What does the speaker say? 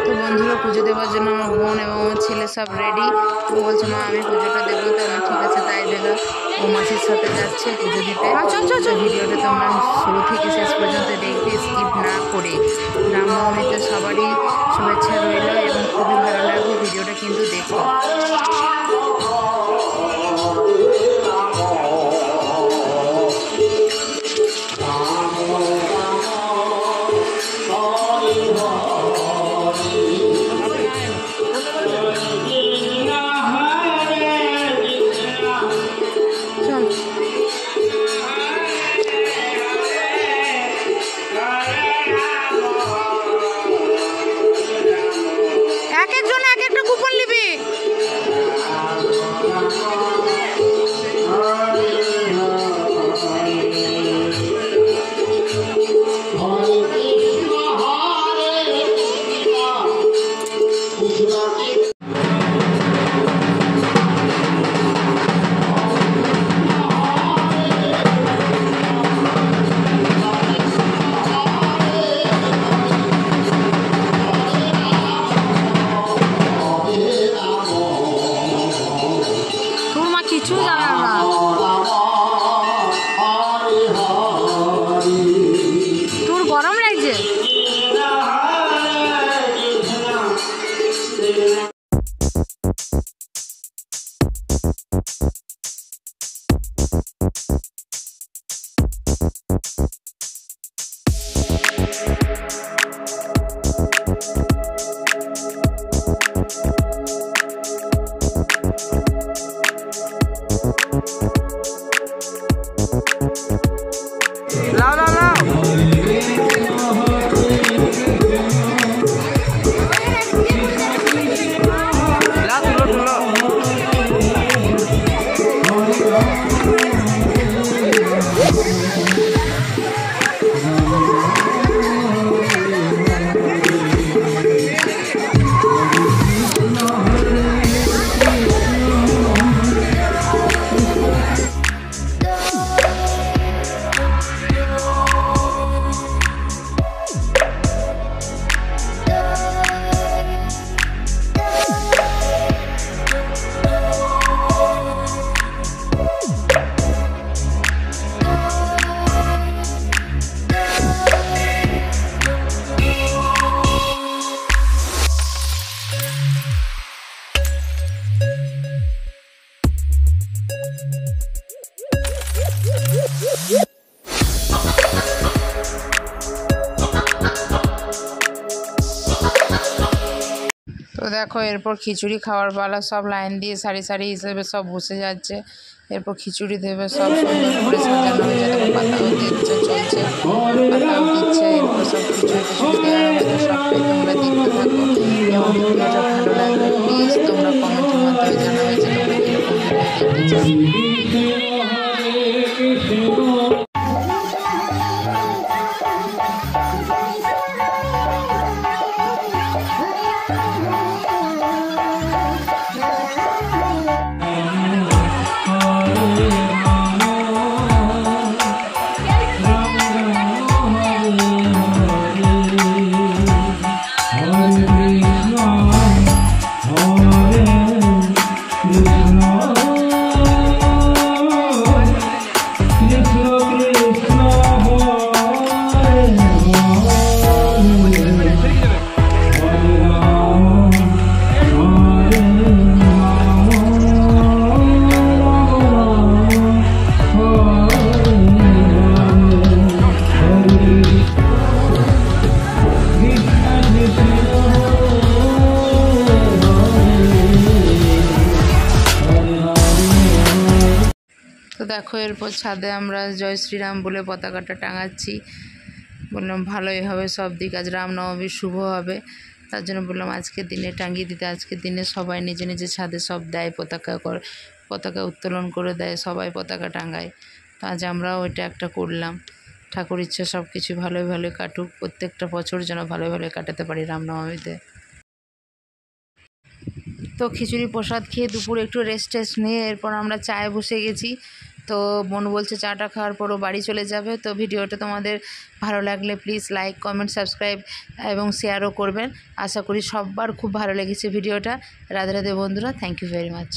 তো বন্ধুরা পুজো দেওয়ার জন্য আমার বোন এবং আমার ছেলে সব রেডি। ও বলছে মা আমি পুজোটা দেবো, তো আমার ঠিক আছে তাই দেবে। ও মাসির সাথে যাচ্ছে পুজো দিতে। ভিডিওটা তোমরা শুরু থেকে শেষ পর্যন্ত দেখবে স্কিপ না করে। রামনবমীতে সবারই শুভেচ্ছা রইল এবং খুবই ভালো লাগবে ভিডিওটা কিন্তু দেখো। এক একজন এক একটা কুপন নিবি। কিছু জানা না, তোর গরম লাগছে। লাও লাও লাও তো দেখো এরপর খিচুড়ি খাওয়ার পালা। সব লাইন দিয়ে সারি সারি হিসেবে সব বসে যাচ্ছে। এরপর খিচুড়ি দেবে, সব সুন্দর করে সাজানো হয়ে যাবে। পাতাও দিচ্ছে, চলছে, পাতাও দিচ্ছে। এরপর সব খিচুড়ি টিচুড়ি দেওয়া হবে। তো সবটাই তোমরা দেখতে থাকো এবং ভিডিওটা ভালো লাগবে প্লিজ তোমরা কমেন্টের মাধ্যমে জানাবে যে তোমরা কীরকম ভিডিও দেখতে চাও। তো দেখো এরপর ছাদে আমরা জয় শ্রীরাম বলে পতাকাটা টাঙাচ্ছি। বললাম ভালোই হবে সব দিক, আজ রামনবমী শুভ হবে, তার জন্য বললাম আজকের দিনে টাঙিয়ে দিতে। আজকের দিনে সবাই নিজে নিজে ছাদে সব দেয়, পতাকা উত্তোলন করে দেয়, সবাই পতাকা টাঙায়। তো আজ আমরাও ওইটা একটা করলাম। ঠাকুর ইচ্ছা সব কিছু ভালোই ভালোই কাটুক, প্রত্যেকটা বছর যেন ভালোই ভালোই কাটাতে পারি রামনবমীতে। তো খিচুড়ি প্রসাদ খেয়ে দুপুরে একটু রেস্ট টেস্ট নিয়ে এরপর আমরা চায়ে বসে গেছি। তো বোন বলছে চাটা খাওয়ার পরও বাড়ি চলে যাবে। তো ভিডিওটা তোমাদের ভালো লাগলে প্লিজ লাইক, কমেন্ট, সাবস্ক্রাইব এবং শেয়ারও করবেন। আশা করি সবার খুব ভালো লেগেছে ভিডিওটা। রাধে রাধে বন্ধুরা, থ্যাংক ইউ ভেরি মাচ।